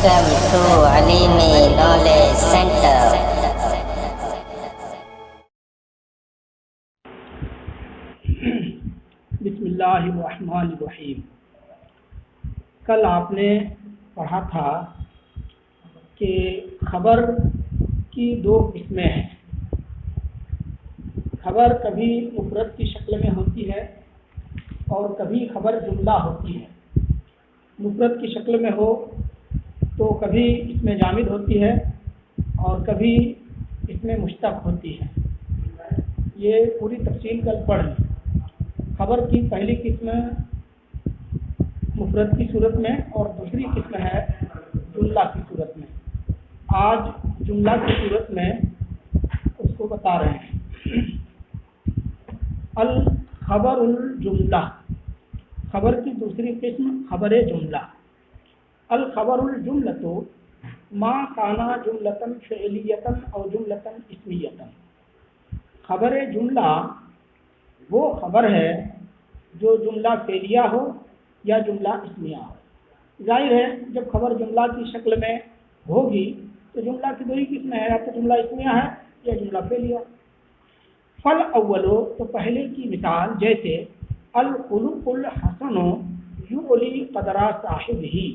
Welcome to Alimi Knowledge Center. بسم اللہ الرحمن الرحیم۔ کل آپ نے پڑھا تھا کہ خبر کی دو قسمیں ہیں۔ خبر کبھی مفرد کی شکل میں ہوتی ہے اور کبھی خبر جملہ ہوتی ہے۔ مفرد کی شکل میں ہو تو کبھی اس میں جامد ہوتی ہے اور کبھی اس میں مشتق ہوتی ہے۔ یہ پوری تفصیل کل پڑھ لیں۔ خبر کی پہلی قسم مفرد کی صورت میں اور دوسری قسم ہے جملہ کی صورت میں۔ آج جملہ کی صورت میں اس کو بتا رہے ہیں۔ الخبر الجملہ، خبر کی دوسری قسم خبر جملہ۔ الخبر الجملۃ ما کانا جملۃ فعلیۃ او جملۃ اسمیۃ۔ خبر جملہ وہ خبر ہے جو جملہ فعلیہ ہو یا جملہ اسمیہ ہو۔ ظاہر ہے جب خبر جملہ کی شکل میں ہوگی تو جملہ کی دو ہی قسمیں ہیں، یا تو جملہ اسمیہ ہے یا جملہ فعلیہ۔ فل اولو، تو پہلے کی مثال جیسے الخلق الحسن یعلی قدر صاحبہ،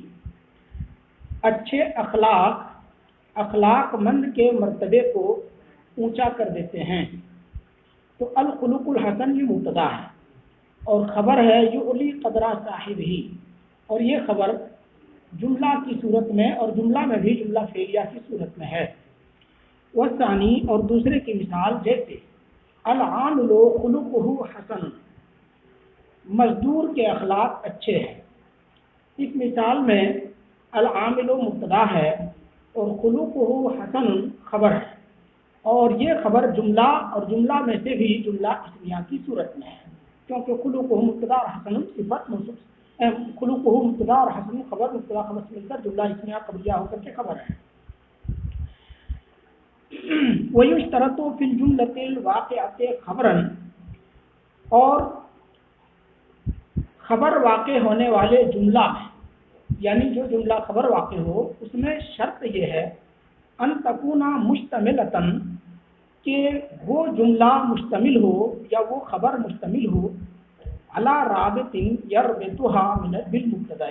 اچھے اخلاق مند کے مرتبے کو اونچا کر دیتے ہیں۔ تو الخلق الحسن یہ مبتدا ہے اور خبر ہے یعلی قدر صاحبہ، اور یہ خبر جملہ کی صورت میں اور جملہ میں بھی جملہ فعلیہ کی صورت میں ہے۔ والثانی، اور دوسرے کی مثال جیسے العامل خلقہ حسن، مزدور کے اخلاق اچھے ہیں۔ اس مثال میں العامل مبتدا ہے اور خلقہ حسن خبر ہے، اور یہ خبر جملہ اور جملہ میں سے بھی جملہ اسمیہ کی صورت میں ہے، کیونکہ خلقہ مبتدا اور حسن صفت موصوف، خلقہ مبتدا اور حسن خبر، مبتدا خبر سے مل کر جملہ اسمیہ قبلیہ ہو کر کے خبر ہے۔ وَيُشْتَرَطُ فِي الْجُمْلَةِ الْوَاقِعَةِ خَبْرًا، اور خبر واقع ہونے والے جملہ میں، یعنی جو جملہ خبر واقع ہو اس میں شرط یہ ہے ان تکون مشتملۃ، کہ وہ جملہ مشتمل ہو یا وہ خبر مشتمل ہو علی رابط یربطها بالمبتدا،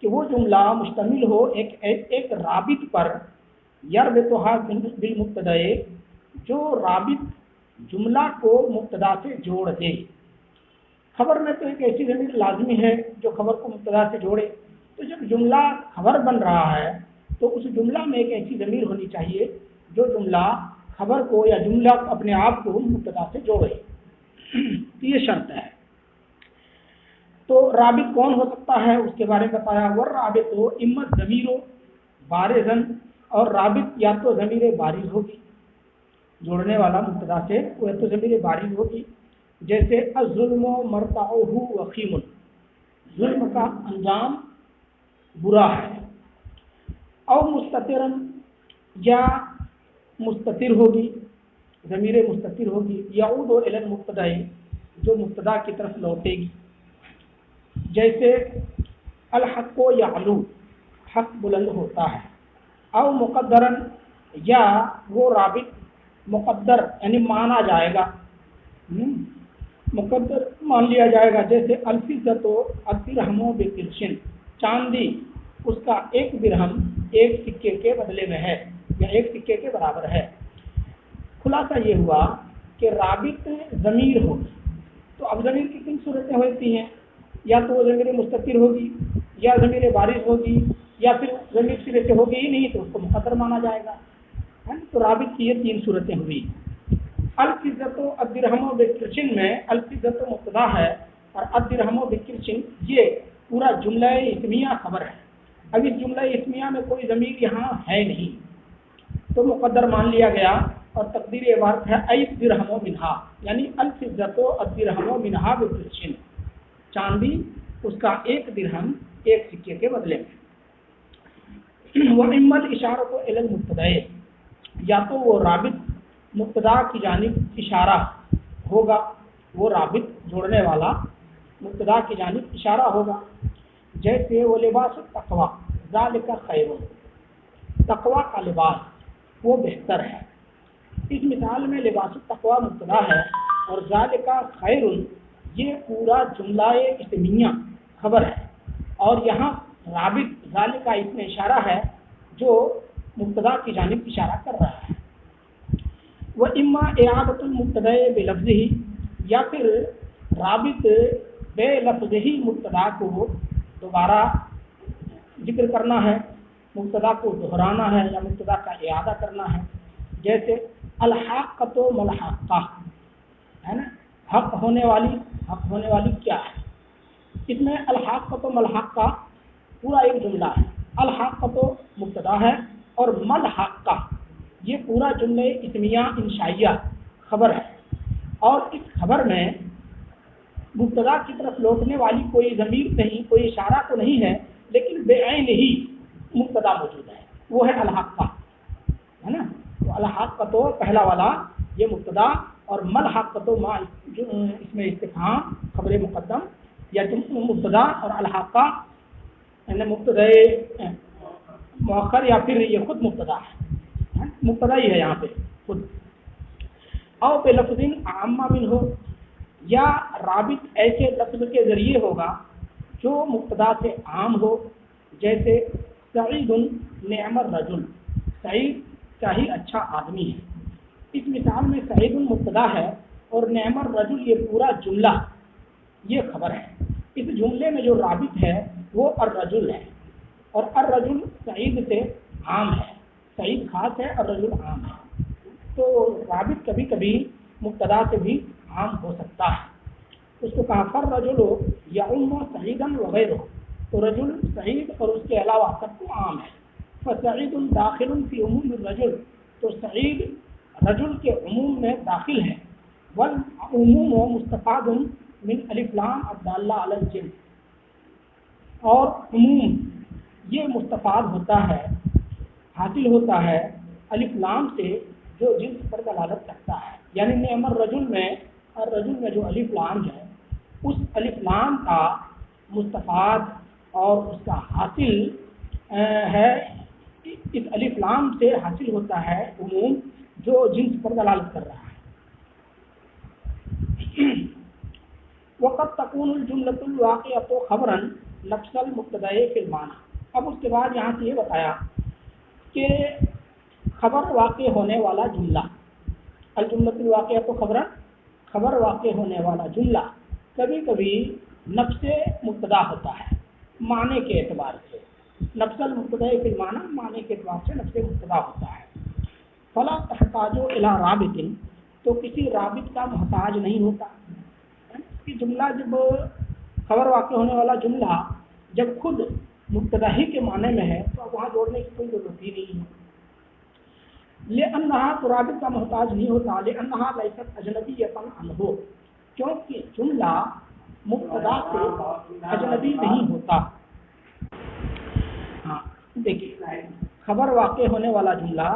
کہ وہ جملہ مشتمل ہو ایک رابط پر، یربطها بالمبتدا، جو رابط جملہ کو مبتدا سے جوڑ دے۔ خبر میں تو ایک ایسی ضمیر لازمی ہے جو خبر کو مبتدا سے جوڑے، تو جب جملہ خبر بن رہا ہے تو اس جملہ میں ایک ایسی ضمیر ہونی چاہیے جو جملہ خبر کو یا جملہ اپنے آپ کو مبتدا سے جوڑے۔ تو یہ شرط ہے۔ تو رابط کون ہو سکتا ہے اس کے بارے میں بتایا، والرابط اما ضمیر بارزن، اور رابط یا تو ضمیر بارز ہوگی، جوڑنے والا مبتدا سے وہ تو ضمیر بارز ہوگی، جیسے الظلم مرتعہ وخیم، ظلم کا انجام برا ہے۔ او مستترن، یا مستتر ہوگی، ضمیر مستتر ہوگی، یعود الی المبتدا، جو مبتدا کی طرف لوٹے گی، جیسے الحق یعلو، حق بلند ہوتا ہے۔ او مقدرن، یا وہ رابط مقدر یعنی مانا جائے گا، مقدر مان لیا جائے گا، جیسے الفضۃ الدرہم بقرشن، چاندی اس کا ایک درہم ایک سکے کے بدلے میں ہے یا ایک سکے کے برابر ہے۔ خلاصہ یہ ہوا کہ رابط ضمیر ہوگی، تو اب ضمیر کی کن صورتیں ہوتی ہیں، یا تو وہ ضمیر مستتر ہوگی یا ضمیر بارز ہوگی یا پھر ضمیر سرے سے ہوگی ہی نہیں تو اس کو مقدر مانا جائے گا۔ تو رابط کی یہ تین صورتیں ہوئی۔ الفضۃ الدرہم بقرشن میں الفضۃ مبتدا ہے اور الدرہم بقرشن یہ پورا جملہ اسمیہ خبر ہے۔ اب اس جملہ اسمیہ میں کوئی ضمیر یہاں ہے نہیں تو مقدر مان لیا گیا، اور تقدیر عبارت ہے ای الدرہم منہا، یعنی الفضۃ الدرہم منہا بقرشن، چاندی اس کا ایک درہم ایک سکے کے بدلے میں۔ وَإِمَّا الْإِشَارَةُ إِلَى الْمُبْتَدَإِ، یا تو وہ رابط مبتدا کی جانب اشارہ ہوگا، وہ رابط جوڑنے والا مبتدا کی جانب اشارہ ہوگا، جیسے وہ لباس التقویٰ، ذالک خیر، تقوی کا لباس وہ بہتر ہے۔ اس مثال میں لباس التقوی مبتدا ہے اور ذالک خیر یہ پورا جملہ اسمیہ خبر ہے، اور یہاں رابط ذالک اس میں اشارہ ہے جو مبتدا کی جانب اشارہ کر رہا ہے۔ وہ اما اعادۃ المبتدا بلفظہ، یا پھر رابط بے لفظ ہی مبتدا کو دوبارہ ذکر کرنا ہے، مبتدا کو دہرانا ہے یا مبتدا کا اعادہ کرنا ہے، جیسے الحاقۃ ملحقہ ہے نا، حق ہونے والی کیا ہے؟ اس میں الحاقۃ ملحقہ پورا ایک جملہ ہے، الحاقۃ مبتدا ہے اور ملحقہ یہ پورا جملہ اسمیہ انشائیہ خبر ہے، اور اس خبر میں مبتدا کی طرف لوٹنے والی کوئی ضمیر نہیں، کوئی اشارہ تو نہیں ہے، لیکن بے عین ہی مبتدا موجود ہے، وہ ہے الحاقہ ہے نا۔ تو الحاقہ تو پہلا والا یہ مبتدا، اور ملحقہ تو ما اس میں استفہام خبر مقدم یا مبتدا، اور الحاقہ مبتدا مؤخر یا پھر یہ خود مبتدا ہے، مبتدا ہی ہے یہاں پہ خود۔ او پہ لفظ عامہ منہ، یا رابط ایسے لفظ کے ذریعے ہوگا جو مبتدا سے عام ہو، جیسے سعید نعم الرجل، سعید کیا ہی اچھا آدمی ہے۔ اس مثال میں سعید مبتدا ہے اور نعم الرجل یہ پورا جملہ یہ خبر ہے۔ اس جملے میں جو رابط ہے وہ الرجل ہے، اور الرجل سعید سے عام ہے، سعید خاص ہے اور رجل عام ہے، تو رابط کبھی کبھی مبتدا سے بھی عام ہو سکتا ہے۔ اس کو کہا فالرجل یعم سعیدا وغیرہ، تو رجل سعید اور اس کے علاوہ سب کو عام ہے۔ فسعید داخل فی عموم الرجل، تو سعید رجل کے عموم میں داخل ہے۔ والعموم مستفاد من الف لام الدالہ علی الجنس، اور عموم یہ مستفاد ہوتا ہے، حاصل ہوتا ہے الف لام سے جو جنس پر دلالت کرتا ہے، یعنی نعم الرجل میں الرجل میں جو الف لام ہے اس الف لام کا مستفاد اور اس کا حاصل ہے، اس الف لام سے حاصل ہوتا ہے عموم جو جنس پر دلالت کر رہا ہے۔ وقد تكون الجملۃ الواقعۃ خبرا نفس المبتدا فی المعنی۔ اب اس کے بعد یہاں سے یہ بتایا کہ خبر واقع ہونے والا جملہ، الجملۃ الواقعۃ خبرا، خبر واقع ہونے والا جملہ کبھی کبھی نفس مبتدا ہوتا ہے معنی کے اعتبار سے، نفس المبتدا فی المعنی معنی کے اعتبار سے نفس مبتدا ہوتا ہے۔ فلا تحتاج الی رابط، تو کسی رابط کا محتاج نہیں ہوتا۔ کہ جملہ جب خبر واقع ہونے والا جملہ جب خود مبتدا ہی کے معنی میں ہے تو اب وہاں جوڑنے کی کوئی ضرورت ہی نہیں ہے۔ لأنہا، تو رابط کا محتاج نہیں ہوتا، لأنہا لیست اجنبیۃ عنہ، کیونکہ جملہ مبتدا سے اجنبی نہیں ہوتا۔ ہاں دیکھیے، خبر واقع ہونے والا جملہ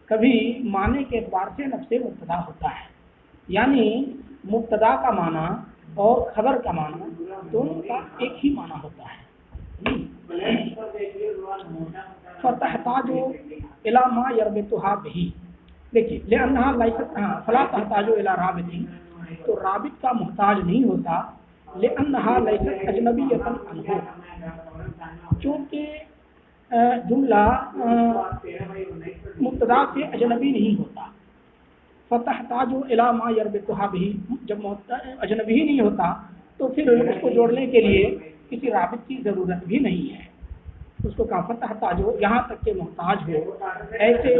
کبھی معنی کے اعتبار سے نفس مبتدا ہوتا ہے، یعنی مبتدا کا معنی اور خبر کا معنی دونوں کا ایک ہی معنی ہوتا ہے۔ فتحتاج الی ما یربطھا بہ، دیکھیے لأنہا لیست، فلا تحتاج الی رابط، تو رابط کا محتاج نہیں ہوتا، لأنہا لیست اجنبیۃ عنہ، چونکہ جملہ مبتدا سے اجنبی نہیں ہوتا۔ فتحتاج الی ما یربطھا بہ، جب اجنبی ہی نہیں ہوتا تو پھر اس کو جوڑنے کے لیے کسی رابط کی ضرورت بھی نہیں ہے۔ اس کو کہا فتحتاج، یہاں تک کہ محتاج ہو ایسے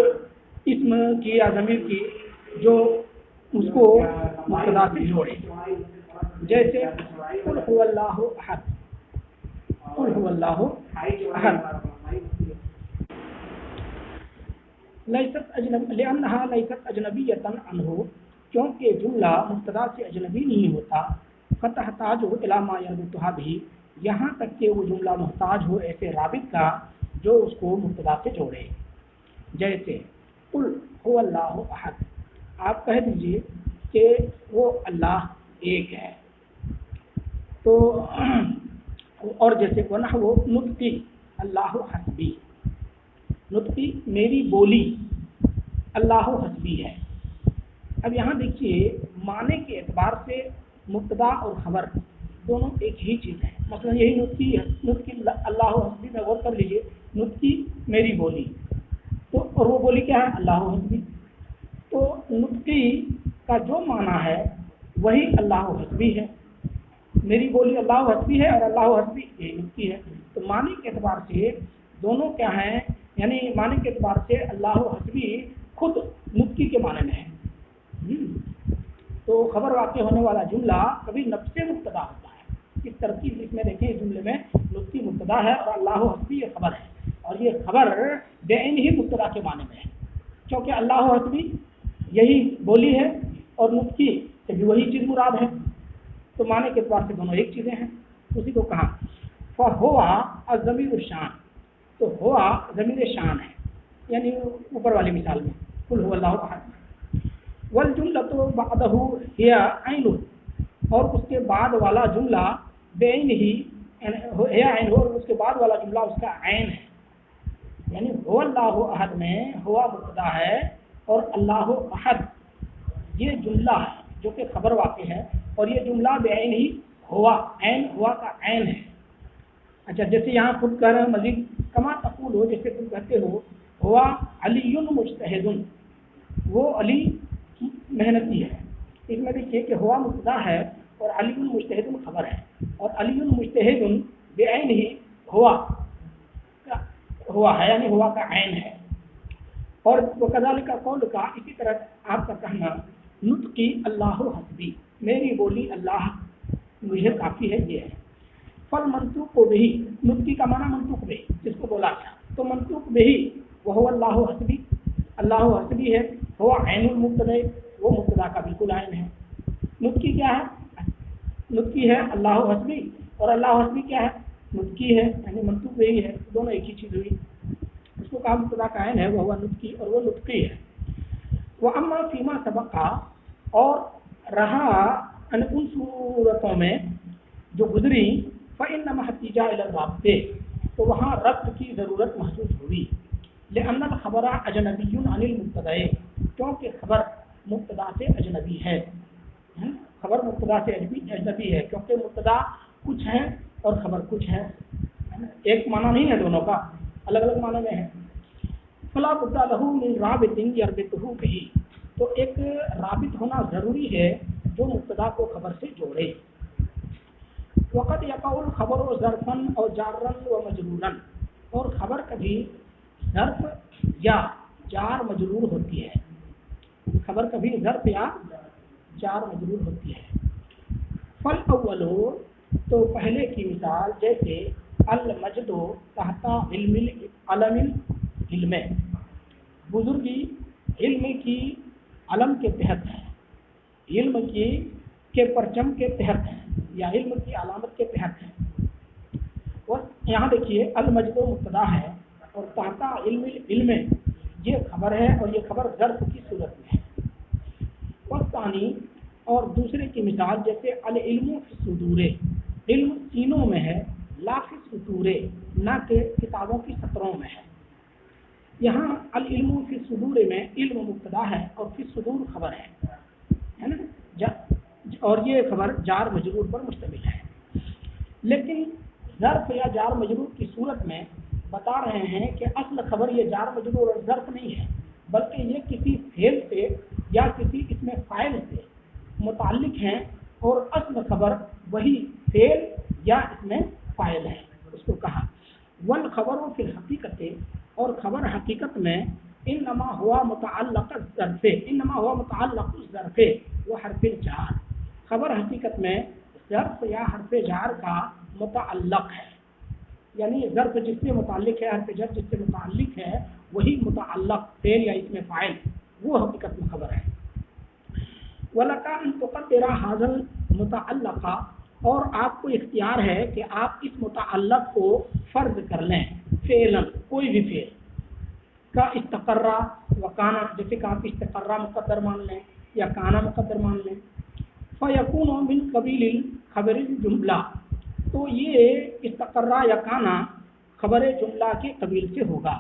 اسم کی یا ضمیر کی جو اس کو مبتدا سے جوڑے، جیسے قل هو اللہ احد، قل هو اللہ احد، لیست اجنبی، لأنہا لیست اجنبیۃ عنہ، کیونکہ جملہ مبتدا سے اجنبی نہیں ہوتا۔ فتحتاج الی ما یربطھا بہ، یہاں تک کہ وہ جملہ محتاج ہو ایسے رابط کا جو اس کو مبتدا سے جوڑے، جیسے قل هو اللہ احد، آپ کہہ دیجئے کہ وہ اللہ ایک ہے، تو اور جیسے ونحو نطقی اللہ حسبی، نطقی میری بولی اللہ حسبی ہے۔ اب یہاں دیکھیے معنی کے اعتبار سے مبتدا اور خبر دونوں ایک ہی چیز ہے۔ مثلا یہی نطقی اللہ حسبی میں غور کر لیجیے، نطقی میری بولی، تو اور وہ بولی کیا ہے؟ اللہ حسبی۔ تو نطقی کا جو معنی ہے وہی اللہ حسبی ہے، میری بولی اللہ حسبی ہے اور اللہ حسبی یہی نطقی ہے۔ تو معنی کے اعتبار سے دونوں کیا ہیں؟ یعنی معنی کے اعتبار سے اللہ حسبی خود نطقی کے معنی میں ہے۔ تو خبر واقع ہونے والا جملہ کبھی نفس مبتدا ہوتا ہے۔ اس ترکیب اس میں دیکھیں، اس جملے میں نطقی مبتدا ہے اور اللہ حسبی یہ خبر ہے، اور یہ خبر بعین ہی مبتدا کے معنی میں ہے، کیونکہ اللہ حسبی یہی بولی ہے اور نطقی سے بھی وہی چیز مراد ہے۔ تو معنی کے اعتبار سے دونوں ایک چیزیں ہیں۔ اسی کو کہا فہوا الضمیر الشان، تو ہوا ضمیر شان ہے، یعنی اوپر والی مثال میں قل هو اللہ احد، والجملۃ بعدہ ہی عین، اور اس کے بعد والا جملہ بعین ہی ہے عین، اور اس کے بعد والا جملہ اس کا عین ہے، یعنی هو اللہ احد میں ہوا مبتدا ہے اور اللہ احد یہ جملہ ہے جو کہ خبر واقع ہے، اور یہ جملہ بعین ہی ہوا، عین ہوا کا عین ہے۔ اچھا، جیسے یہاں خود کہہ رہے ہیں مزید کما تقول ہو، جیسے تم کہتے ہو ہوا علی مجتہد، وہ علی محنتی ہے۔ اس میں دیکھیے کہ ہوا مبتدا ہے اور علی مجتہد خبر ہے، اور علی مجتہد بعین ہی ہوا ہے، یعنی ہوا کا عین ہے۔ اور وکذالک قول کا، اسی طرح آپ کا کہنا نطقی اللہ حسبی، میری بولی اللہ مجھے کافی ہے، یہ ہے۔ فل منطوق کو بھی، نطقی کا معنی منطوق بھی، جس کو بولا گیا، تو منطوق بھی وہ اللہ حسبی، اللہ حسبی ہے، ہوا عین المبتدا، وہ مبتدا کا بالکل عین ہے۔ نطقی کیا ہے؟ نطقی ہے اللہ حسبی، اور اللہ حسبی کیا ہے؟ نطقی ہے، یعنی منطوق بھی ہے، دونوں ایک ہی چیز ہوئی۔ اس کو کہا مبتدا کا عین ہے، وہ ہوا نطقی اور وہ نطقی ہے۔ وہ اما فیما سبقہ، اور رہا ان صورتوں میں جو گزری، فإنما احتیج إلی الربط، تو وہاں ربط کی ضرورت محسوس ہوئی، لأن الخبر اجنبی عن المبتدا، کیونکہ خبر مبتدا سے اجنبی ہے، خبر مبتدا سے اجنبی ہے، کیونکہ مبتدا کچھ ہے اور خبر کچھ ہے، ایک معنی نہیں ہے، دونوں کا الگ الگ معنی میں ہے۔ فلا بد له من رابط يربطه به، تو ایک رابط ہونا ضروری ہے جو مبتدا کو خبر سے جوڑے۔ وقت یقع الخبر و ظرفا اور جارا و مجرورا، اور خبر کبھی ظرف یا جار مجرور ہوتی ہے، خبر کبھی ظرف یا جار مجرور ہوتی ہے۔ فالاول، تو پہلے کی مثال جیسے المجد تحت علم العلم، بزرگی علم کی علم کے تحت ہے، علم کی کے پرچم کے تحت ہے، یا علم کی علامت کے تحت ہے۔ اور یہاں دیکھیے المجد مبتدا ہے اور تحت علم العلم یہ خبر ہے، اور یہ خبر ظرف کی صورت میں ہے۔ والثانی، اور دوسرے کی مثال جیسے العلم فی الصدور، علم سینوں میں ہے، لا فی السطور، نہ کہ کتابوں کی سطروں میں ہے۔ یہاں العلم فی الصدور میں علم مبتدا ہے اور فی الصدور خبر ہے نا، اور یہ خبر جار مجرور پر مشتمل ہے۔ لیکن ظرف یا جار مجرور کی صورت میں بتا رہے ہیں کہ اصل خبر یہ جار مجرور اور ظرف نہیں ہے، بلکہ یہ کسی فعل سے یا کسی اسم فاعل سے متعلق ہیں، اور اصل خبر وہی فعل یا اسم فاعل ہے۔ اس کو کہا والخبر فی الحقیقت، اور خبر حقیقت میں انما ہوا متعلق الظرف، انما ہوا متعلق الظرف و حرف الجار، خبر حقیقت میں ظرف یا حرف جار کا متعلق ہے، یعنی ظرف جس سے متعلق ہے، حرف جر جس سے متعلق ہے، وہی متعلق فعل یا اسم فاعل، وہ حقیقت میں خبر ہے۔ وَلَكَ أَن تُقَدِّرَ هَذَا الْمُتَعَلَّقَ، اور آپ کو اختیار ہے کہ آپ اس متعلق کو فرض کر لیں، فعلاً کوئی بھی فعل کا استقرہ و کانا، جیسے کہ آپ استقرہ مقدر مان لیں یا کانا مقدر مان لیں۔ فَيَكُونُ مِنْ قَبِيلِ الْخَبَرِ الْجُمْلَةِ، تو یہ استقرہ یا کانا خبر جملہ کے قبیل سے ہوگا.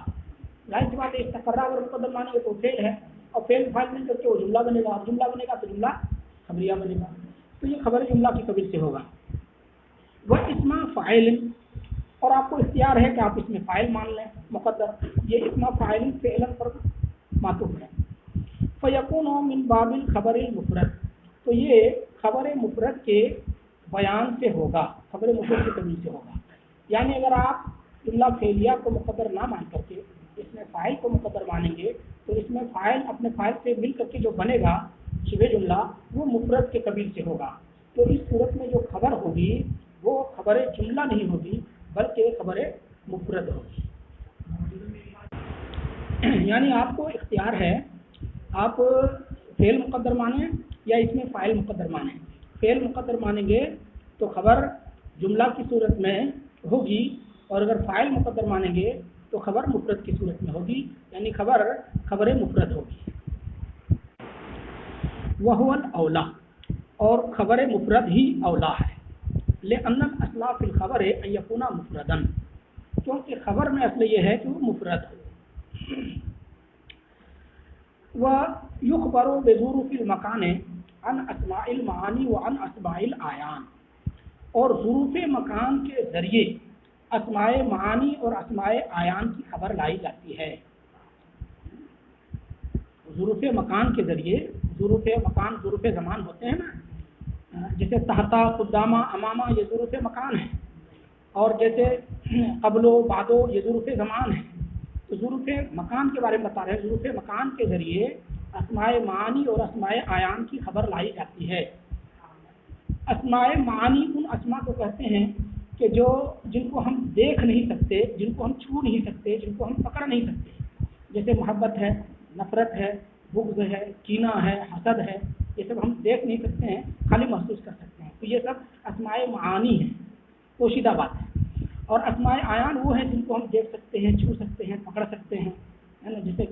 ظاہر سی بات ہے استقرا اگر مقدم مانیں گے تو فعل ہے اور فعل فاعل مل کر کے وہ جملہ بنے گا اور جملہ بنے گا تو جملہ خبریہ بنے گا. تو یہ خبر جملہ کی قبیل سے ہوگا. وہ اسم فاعل اور آپ کو اختیار ہے کہ آپ اس میں فاعل مان لیں مقدر. یہ اسم فاعل فعلا پر معطوف ہے. فیکون من باب الخبر المفرد تو یہ خبر مفرد کے بیان سے ہوگا خبر مفرد کی قبیل سے ہوگا. یعنی اگر آپ جملہ فعلیہ کو مقدر نہ مان کر کے اس میں فاعل کو مقدر مانیں گے تو اس میں فاعل اپنے فاعل سے مل کر کے جو بنے گا شبہ جملہ وہ مفرد کے قبیل سے ہوگا. تو اس صورت میں جو خبر ہوگی وہ خبر جملہ نہیں ہوگی بلکہ خبر مفرد ہوگی. یعنی آپ کو اختیار ہے آپ فعل مقدر مانیں یا اس میں فاعل مقدر مانیں. فعل مقدر مانیں گے تو خبر جملہ کی صورت میں ہوگی اور اگر فاعل مقدر مانیں گے تو خبر مفرد کی صورت میں ہوگی یعنی خبر مفرد ہوگی. وہو الاولا اور خبر مفرد ہی اولا ہے. لأن الاصل فی الخبر ان یکون مفردا کیونکہ خبر میں اصل یہ ہے کہ وہ مفرد ہو. ویخبر بظروف المکان عن اسماء المعانی وعن اسماء الآیان اور ظروف مکان کے ذریعے اسماء معانی اور اسماء آیان کی خبر لائی جاتی ہے. ظروف مکان کے ذریعے ظروف مکان ظروف زمان ہوتے ہیں نا جیسے تحتا قدامہ امامہ یہ ظروف مکان ہیں اور جیسے قبل و بعد و یہ ظروف زمان ہیں. تو ظروف مکان کے بارے میں بتا رہے ہیں. ظروف مکان کے ذریعے اسماء معانی اور اسماء آیان کی خبر لائی جاتی ہے. اسماء معانی ان اسماء کو کہتے ہیں کہ جن کو ہم دیکھ نہیں سکتے جن کو ہم چھو نہیں سکتے جن کو ہم پکڑ نہیں سکتے. جیسے محبت ہے نفرت ہے بغض ہے کینہ ہے حسد ہے یہ سب ہم دیکھ نہیں سکتے ہیں خالی محسوس کر سکتے ہیں. تو یہ سب اسماء معانی ہیں پوشیدہ بات ہے. اور اسماء آیان وہ ہیں جن کو ہم دیکھ سکتے ہیں چھو سکتے ہیں پکڑ سکتے ہیں ہے نا. جیسے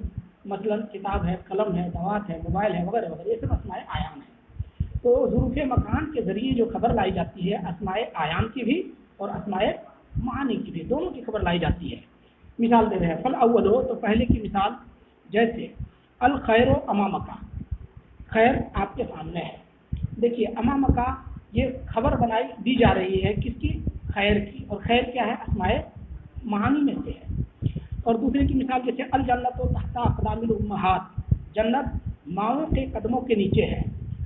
مثلا کتاب ہے قلم ہے دوات ہے موبائل ہے وغیرہ وغیرہ یہ سب اسماء آیان ہیں. تو ظروف مکان کے ذریعے جو خبر لائی جاتی ہے اسماء آیان کی بھی اور اسماء معانی کی بھی دونوں کی خبر لائی جاتی ہے. مثال دے رہے ہیں فالاول تو پہلے کی مثال جیسے الخیر و امامکا خیر آپ کے سامنے ہے. دیکھیے امامکا یہ خبر دی جا رہی ہے کس کی خیر کی اور خیر کیا ہے اسماء معانی میں سے ہے. اور دوسرے کی مثال جیسے الجنت و تحت اقدام الامہات جنت ماؤں کے قدموں کے نیچے ہے.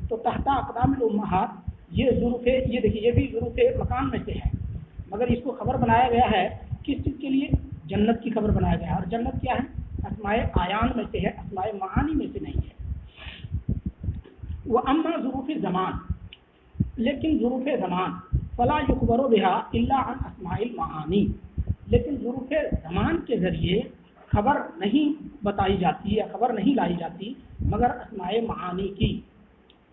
تو تحت اقدام الامہات یہ ظروف یہ دیکھیے یہ بھی ظروف مکان میں سے ہے مگر اس کو خبر بنایا گیا ہے کس چیز کے لیے جنت کی خبر بنایا گیا ہے. اور جنت کیا ہے اسماء آیان میں سے ہے اسماء معانی میں سے نہیں ہے. وہ اما ظروف زمان لیکن ظروف زمان فلا یخبر بها الا عن اسماء المعانی لیکن ظروف زمان کے ذریعے خبر نہیں بتائی جاتی یا خبر نہیں لائی جاتی مگر اسماء معانی کی.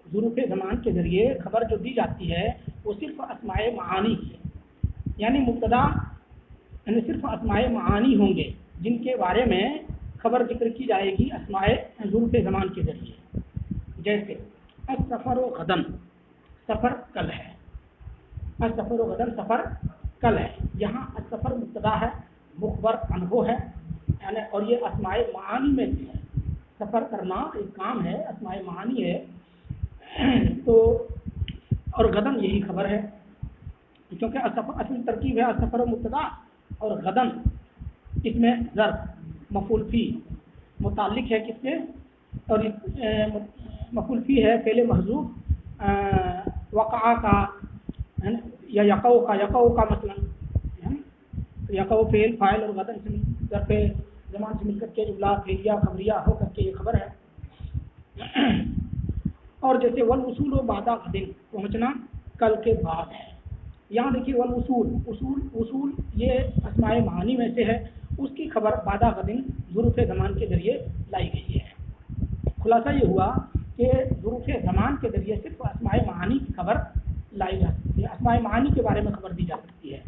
ظروف زمان کے ذریعے خبر جو دی جاتی ہے وہ صرف اسماء معانی کی ہے. یعنی مبتدا یعنی صرف اسماء معانی ہوں گے جن کے بارے میں خبر ذکر کی جائے گی اسماء ظروف زمان کے ذریعے. جیسے السفر و غدن سفر کل ہے. السفر و غدن سفر کل ہے. یہاں السفر مبتدا ہے مخبر عنہ ہے یعنی اور یہ اسماء معانی میں سے ہے. سفر کرنا ایک کام ہے اسماء معانی ہے. تو اور غدن یہی خبر ہے کیونکہ السفر اصل ترکیب ہے السفر مبتدا اور غدن اس میں ظرف مفعول فی متعلق ہے کس سے اور مفعول فی ہے فعل محذوف وقع کا یا یقع کا مثلا یقع فعل فاعل اور غدن سے ظرف زمان سے مل کر کے جملہ فعلیہ خبریہ ہو کر کے یہ خبر ہے. اور جیسے والوصول و بعد غدن پہنچنا کل کے بعد ہے. یہاں دیکھیے وصول یہ اسماء معانی میں سے ہے اس کی خبر بعد غدن ظروف زمان کے ذریعے لائی گئی ہے. خلاصہ یہ ہوا کہ ظروف زمان کے ذریعے صرف اسماء معانی کی خبر لائی جا سکتی ہے اسماء معانی کے بارے میں خبر دی جا سکتی ہے.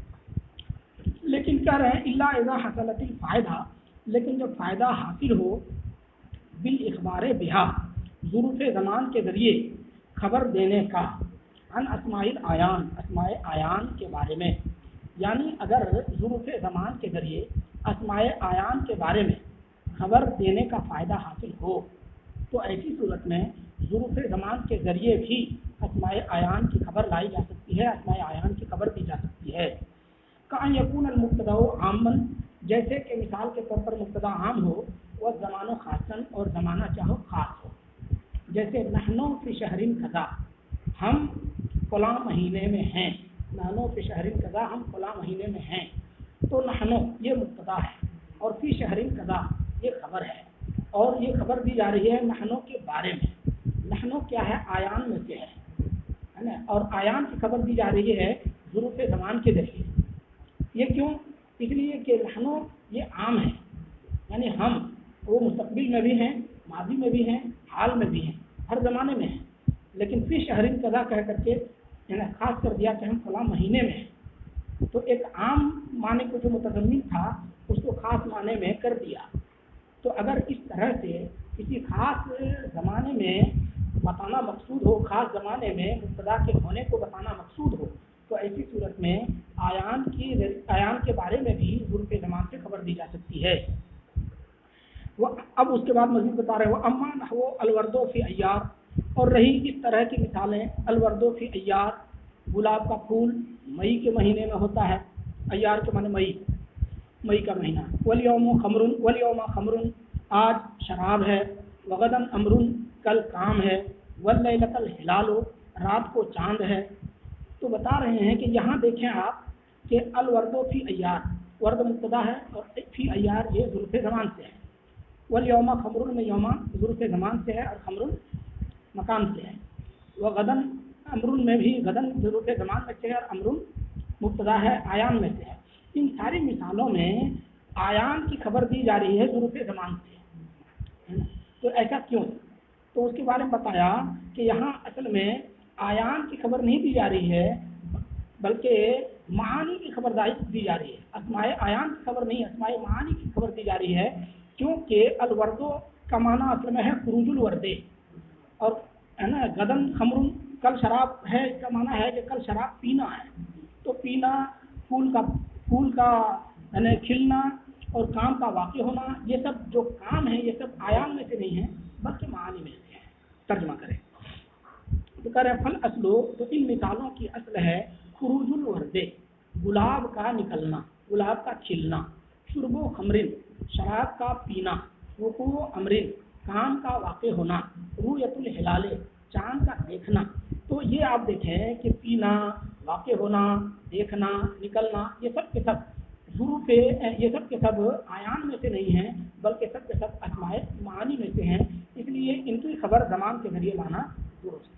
لیکن کہہ رہے ہیں الا اذا حصلت الفائدہ لیکن جب فائدہ حاصل ہو بالاخبار بہا ظروف زمان کے ذریعے خبر دینے کا عن اسماء الآیان اسماء آیان کے بارے میں یعنی اگر ظروف زمان کے ذریعے اسماء آیان کے بارے میں خبر دینے کا فائدہ حاصل ہو تو ایسی صورت میں ظروف زمان کے ذریعے بھی اسماء آیان کی خبر لائی جا سکتی ہے، اسماء آیان کی خبر دی جا سکتی ہے۔ کأن یکون المبتدا عاما، جیسے کہ مثال کے طور پر مبتدا عام ہو وہ زمانہ خاصن اور زمانہ چاہو خاص ہو، جیسے نحنو فی شہر کذا، ہم فلاں مہینے میں ہیں، نحنو فی شہر کذا، ہم فلاں مہینے میں ہیں، تو نحنو یہ مبتدا ہے اور فی شہر کذا یہ خبر ہے، اور یہ خبر دی جا رہی ہے نحنو کے بارے میں۔ نحنو کیا ہے؟ آیان میں سے ہے نا، اور آیان کی خبر دی جا رہی ہے ظروف زمان کے ذریعے۔ یہ کیوں؟ اس لیے کہ نحنو یہ عام ہے، یعنی ہم وہ مستقبل میں بھی ہیں، ماضی میں بھی ہیں، حال میں بھی ہیں، ہر زمانے میں ہیں، لیکن فی شہر کذا کہہ کر کے خاص کر دیا کہ ہم فلاں مہینے میں ہیں، تو ایک عام معنی کو جو متضمن تھا اس کو خاص معنی میں کر دیا۔ تو اگر اس طرح سے کسی خاص زمانے میں بتانا مقصود ہو، خاص زمانے میں مبتدا کے ہونے کو بتانا مقصود ہو، تو ایسی صورت میں آیان کے بارے میں بھی ظروف زمان سے خبر دی جا سکتی ہے۔ اب اس کے بعد مزید بتا رہے ہو اما نحو الورد فی ایار، اور رہی اس طرح کی مثالیں الورد فی ایار، گلاب کا پھول مئی کے مہینے میں ہوتا ہے، ایار کے معنی مئی کا مہینہ، والیوم خمر، آج شراب ہے، وغدن امر، کل کام ہے، واللیلۃ الہلال، رات کو چاند ہے۔ تو بتا رہے ہیں کہ یہاں دیکھیں آپ کہ الورد فی ایار، ورد مبتدا ہے اور فی ایار یہ ظروف زمان سے ہے، والیوم خمر میں یوم ظروف زمان سے ہے اور خمر مکان سے ہے، وغدن امر میں بھی غدن ظروف زمان میں سے ہے اور امر مبتدا ہے آیان میں سے ہے۔ ان ساری مثالوں میں آیان کی خبر دی جا رہی ہے ظروف زمان سے، تو ایسا کیوں؟ تو اس کے بارے میں بتایا کہ یہاں اصل میں آیان کی خبر نہیں دی جا رہی ہے بلکہ معانی کی خبر دی جا رہی ہے، اسماء آیان کی خبر نہیں، اسماء معانی کی خبر دی جا رہی ہے، کیونکہ الوردو کا معنی اصل میں ہے خروج الوردے، اور ہے نا غدن خمر کل شراب ہے، اس کا معنی ہے کہ کل شراب پینا ہے، تو پینا پھول کا یعنی کھلنا اور کام کا واقع ہونا، یہ سب جو کام ہے یہ سب آیان میں سے نہیں ہے بلکہ معانی میں سے ہے۔ ترجمہ کریں تو کہہ رہے فل اصلو، تو ان مثالوں کی اصل ہے خروج الوردے، گلاب کا نکلنا، گلاب کا کھلنا، شرب و خمرن، شراب کا پینا، وقوع امرن، کام کا واقع ہونا، رؤیت الہلال، چاند کا دیکھنا۔ تو یہ آپ دیکھیں کہ پینا، واقع ہونا، دیکھنا، نکلنا، یہ سب کے سب ظروف، یہ سب کے سب آیان میں سے نہیں ہیں بلکہ سب کے سب اسماء معانی میں سے ہیں، اس لیے ان کی خبر زمان کے ذریعے لانا درست